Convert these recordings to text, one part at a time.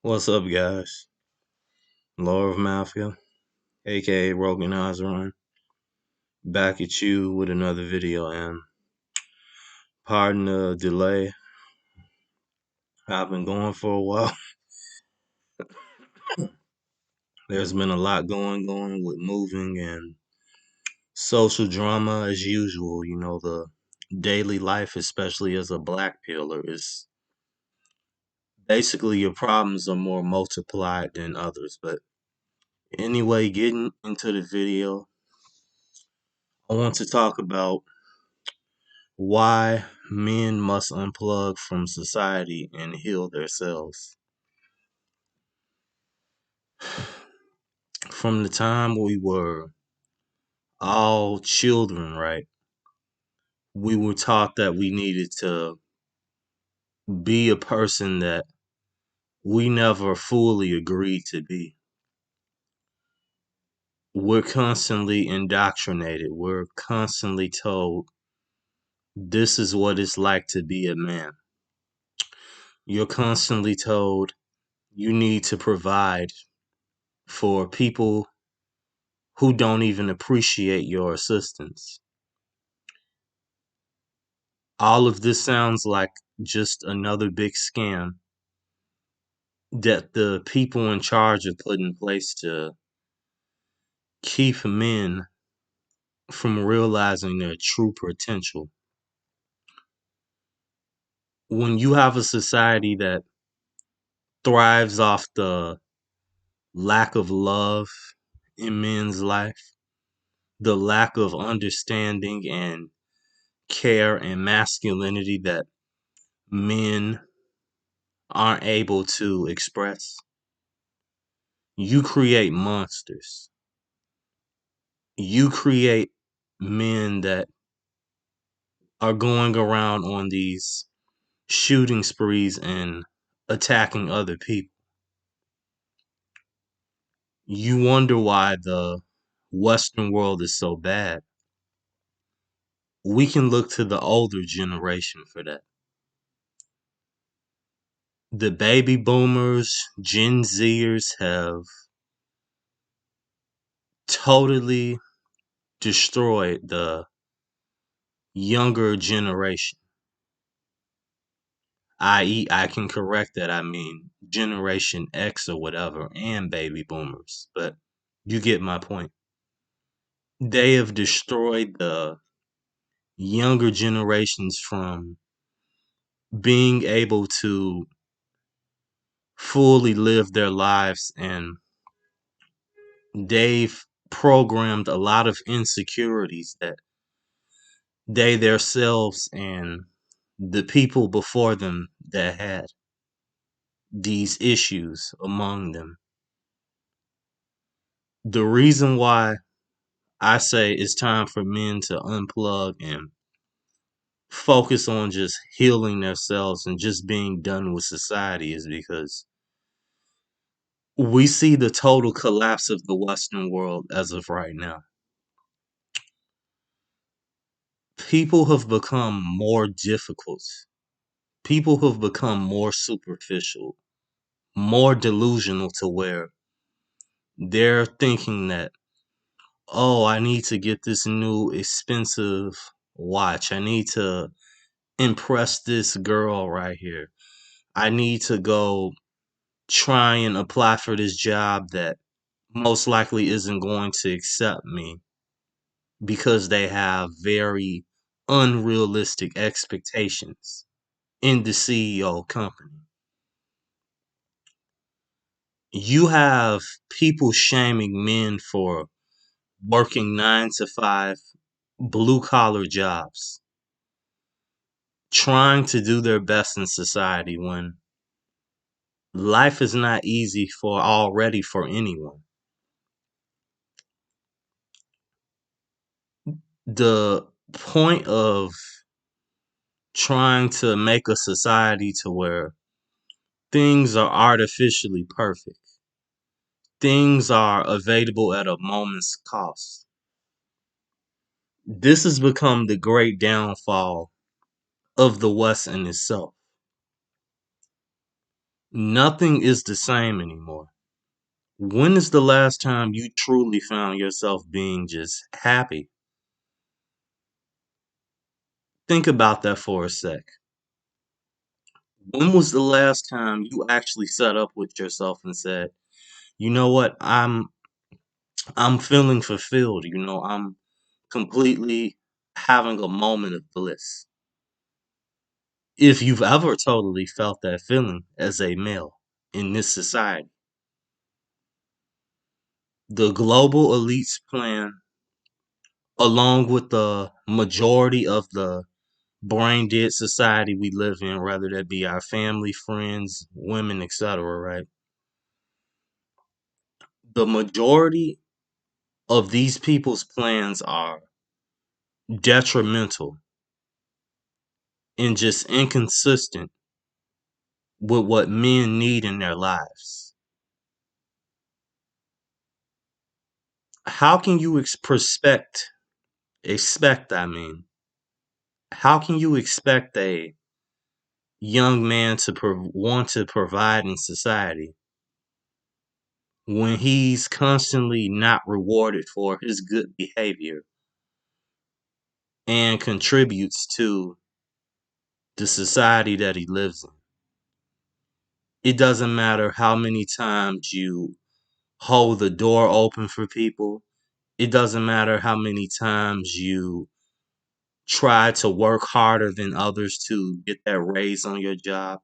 What's up, guys? Lord of Mafia, aka Rogan Ozeron, back at you with another video. And pardon the delay, I've been going for a while. There's been a lot going on with moving and social drama as usual. The daily life, especially as a black pillar, is basically your problems are more multiplied than others. But anyway, getting into the video, I want to talk about why men must unplug from society and heal themselves. From the time we were all children, right? We were taught that we needed to be a person that we never fully agreed to be. We're constantly indoctrinated. We're constantly told this is what it's like to be a man. You're constantly told you need to provide for people who don't even appreciate your assistance. All of this sounds like just another big scam that the people in charge have put in place to keep men from realizing their true potential. When you have a society that thrives off the lack of love in men's life, the lack of understanding and care and masculinity that men aren't able to express, you create monsters. You create men that are going around on these shooting sprees and attacking other people. You wonder why the Western world is so bad. We can look to the older generation for that. The baby boomers, Gen Zers have totally destroyed the younger generation. I.e., I can correct that. I mean, Generation X or whatever, and baby boomers. But you get my point. They have destroyed the younger generations from being able to fully live their lives, and they've programmed a lot of insecurities that they themselves and the people before them that had these issues among them. The reason why I say it's time for men to unplug and focus on just healing themselves and just being done with society is because we see the total collapse of the Western world as of right now. People have become more difficult. People have become more superficial, more delusional to where they're thinking that, oh, I need to get this new expensive watch. I need to impress this girl right here. I need to go try and apply for this job that most likely isn't going to accept me because they have very unrealistic expectations in the CEO company. You have people shaming men for working 9 to 5 blue collar jobs, trying to do their best in society when life is not easy for anyone. The point of trying to make a society to where things are artificially perfect, things are available at a moment's cost. This has become the great downfall of the West in itself. Nothing is the same anymore. When is the last time you truly found yourself being just happy? Think about that for a sec. When was the last time you actually sat up with yourself and said, "You know what? I'm feeling fulfilled. I'm completely having a moment of bliss." If you've ever totally felt that feeling as a male in this society, the global elites plan, along with the majority of the brain dead society we live in, whether that be our family, friends, women, etc., right? The majority of these people's plans are detrimental and just inconsistent with what men need in their lives. How can you expect, I mean, how can you expect a young man to want to provide in society when he's constantly not rewarded for his good behavior and contributes to the society that he lives in? It doesn't matter how many times you hold the door open for people. It doesn't matter how many times you try to work harder than others to get that raise on your job.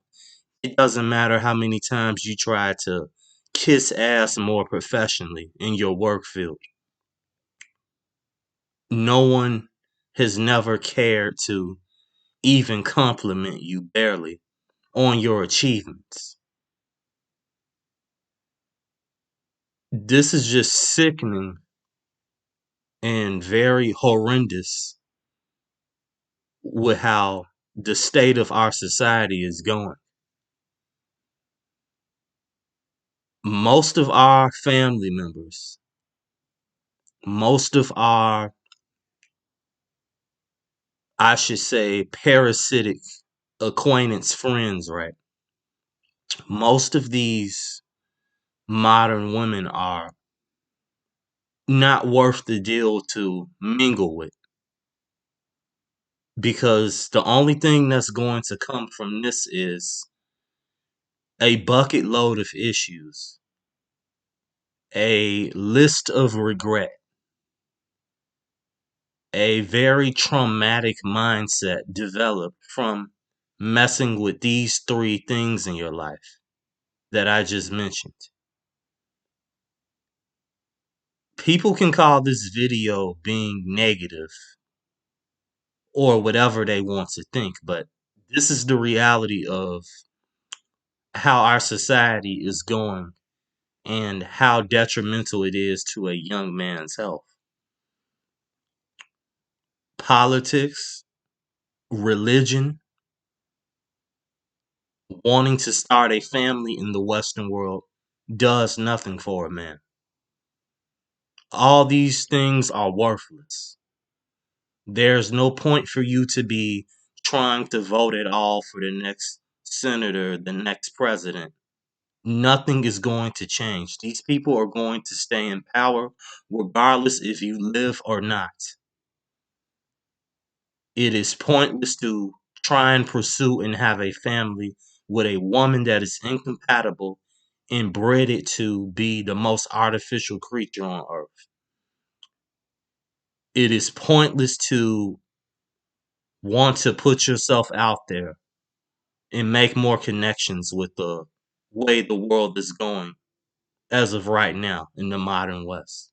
It doesn't matter how many times you try to kiss ass more professionally in your work field. No one has never cared to even compliment you barely on your achievements. This is just sickening and very horrendous with how the state of our society is going. Most of our family members, most of our, I should say, parasitic acquaintance friends, right? Most of these modern women are not worth the deal to mingle with, because the only thing that's going to come from this is a bucket load of issues, a list of regret, a very traumatic mindset developed from messing with these three things in your life that I just mentioned. People can call this video being negative or whatever they want to think, but this is the reality of how our society is going and how detrimental it is to a young man's health. Politics, religion, wanting to start a family in the Western world does nothing for a man. All these things are worthless. There's no point for you to be trying to vote at all for the next senator, the next president. Nothing is going to change. These people are going to stay in power regardless if you live or not. It is pointless to try and pursue and have a family with a woman that is incompatible and bred it to be the most artificial creature on earth. It is pointless to want to put yourself out there and make more connections with the way the world is going as of right now in the modern West.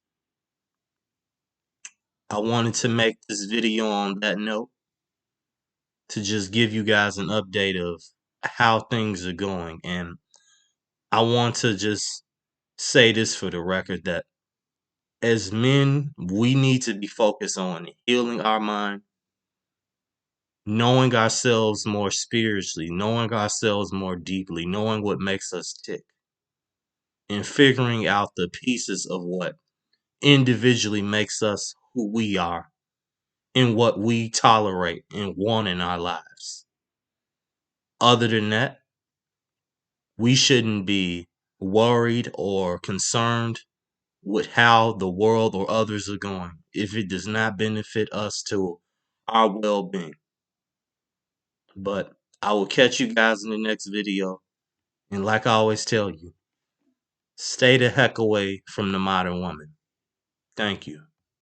I wanted to make this video on that note to just give you guys an update of how things are going. And I want to just say this for the record that as men, we need to be focused on healing our mind, knowing ourselves more spiritually, knowing ourselves more deeply, knowing what makes us tick, and figuring out the pieces of what individually makes us who we are and what we tolerate and want in our lives. Other than that, We shouldn't be worried or concerned with how the world or others are going if it does not benefit us to our well-being. But I will catch you guys in the next video. And like I always tell you, stay the heck away from the modern woman. Thank you.